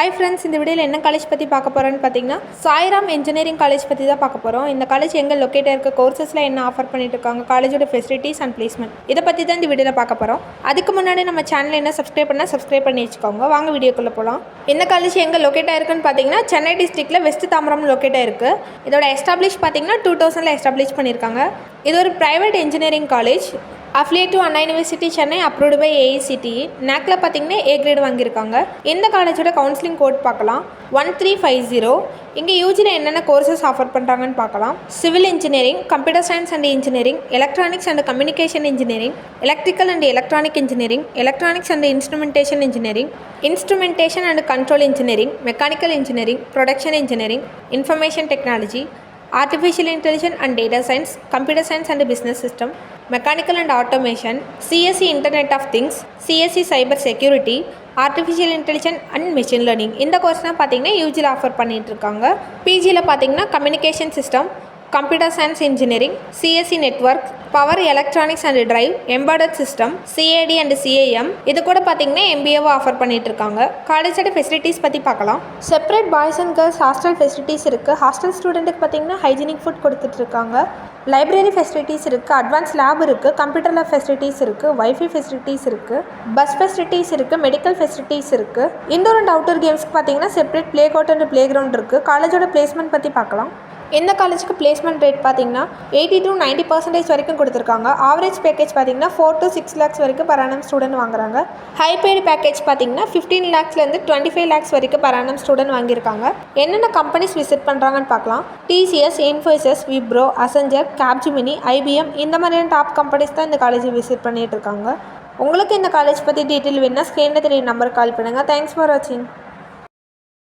Hi friends, இந்த வீடியோவில் என்ன காலேஜ் பற்றி பார்க்க போகிறோன்னு பார்த்தீங்கன்னா சாய்ராம் இன்ஜினியரிங் காலேஜ் பற்றி தான் பார்க்க போகிறோம். இந்த காலேஜ் எங்கே லொக்கேட்டாக இருக்க, கோர்சஸில் என்ன ஆஃபர் பண்ணிட்டு இருக்காங்க, காலேஜோட ஃபெசிலிட்டிஸ் அண்ட் பிளேஸ்மெண்ட் இதை பற்றி தான் இந்த வீடியோவில் பார்க்க போகிறோம். அதுக்கு முன்னாடி நம்ம சேனல் என்ன சப்ஸ்கிரைப் பண்ணி வச்சுக்கோங்க. வாங்க வீடியோக்குள்ளே போகலாம். இந்த காலேஜ் எங்கே லொக்கேட்டாக இருக்குன்னு பார்த்தீங்கன்னா சென்னை டிஸ்ட்ரிக்ட்டில் வெஸ்ட் தாம்பரம் லொக்கேட்டாக இருக்குது. இதோட எஸ்டாப்ளிஷ் பார்த்தீங்கன்னா 2000 எஸ்டாப்ளிஷ் பண்ணியிருக்காங்க. இது ஒரு private engineering college. Affiliate to Anna university Chennai, approved by AICTE. நேக்கில் பார்த்தீங்கன்னா A கிரேட் வாங்கியிருக்காங்க. இந்த காலேஜோட கவுன்சிலிங் கோட் பார்க்கலாம் 1350. இங்கே யூஜியில் என்னென்ன கோர்சஸ் ஆஃபர் பண்ணுறாங்கன்னு பார்க்கலாம். Civil engineering, computer science and engineering, electronics and communication engineering, electrical and electronic engineering, electronics and instrumentation engineering, instrumentation and control engineering, mechanical engineering, production engineering, information technology, Artificial Intelligence and Data Science, Computer Science and Business System, Mechanical and Automation, CSE Internet of Things, CSE Cyber Security, Artificial Intelligence and Machine Learning. இந்த கோர்ஸ்லாம் பார்த்தீங்கன்னா யூஜியில் offer பண்ணிகிட்ருக்காங்க. பிஜியில் பார்த்தீங்கன்னா communication system, computer science engineering, CSE network, power electronics and drive, embedded system, CAD and CAM. இது கூட பார்த்தீங்கன்னா MBAவை offer பண்ணிகிட்ருக்காங்க. காலேஜோட facilities பற்றி பார்க்கலாம். Separate boys and girls hostel facilities இருக்குது. ஹாஸ்டல் ஸ்டூடெண்ட்டுக்கு பார்த்தீங்கன்னா ஹைஜீனிக் ஃபுட் கொடுத்துட்ருக்காங்க. லைப்ரரி ஃபெசிலிட்டிஸ் இருக்குது, அட்வான்ஸ் லேப் இருக்குது, கம்ப்யூட்டர் லேப் ஃபெசிலிட்டிஸ் இருக்குது, வைஃபை ஃபெசிலிட்டிஸ் இருக்குது, பஸ் ஃபெசிலிட்டிஸ் இருக்குது, மெடிக்கல் ஃபெசிலிட்டிஸ் இருக்குது. இண்டோர் அண்ட் அவுட்டோர் கேம்ஸ்க்கு பார்த்தீங்கன்னா separate play court and play ground இருக்குது. காலேஜோட பிளேஸ்மெண்ட் பற்றி பார்க்கலாம். இந்த காலேஜுக்கு பிளேஸ்மெண்ட் ரேட் பார்த்தீங்கன்னா 80 to 90% வரைக்கும் கொடுத்துருக்காங்க. ஆவரேஜ் பேக்கேஜ் பார்த்தீங்கன்னா 4 to 6 lakhs வரைக்கும் per annum ஸ்டூடெண்ட் வாங்குறாங்க. ஹை பெய்டு பேக்கேஜ் பார்த்தீங்கன்னா 15 lakhsலேருந்து 25 lakhs வரைக்கும் per annum ஸ்டூடெண்ட் வாங்கியிருக்காங்க. என்னென்ன கம்பெனிஸ் விசிட் பண்ணுறாங்கன்னு பார்க்கலாம். TCS, Infosys, Wipro, Accenture, Capgemini, IBM இந்த மாதிரியான டாப் கம்பெனிஸ் தான் இந்த காலேஜை விசிட் பண்ணிகிட்டு இருக்காங்க. உங்களுக்கு இந்த காலேஜ் பற்றி டீட்டெயில் வேணுன்னா ஸ்க்ரீனில் தெரிய நம்பருக்கு கால் பண்ணுங்கள். தேங்க்ஸ் ஃபார் வாட்சிங்.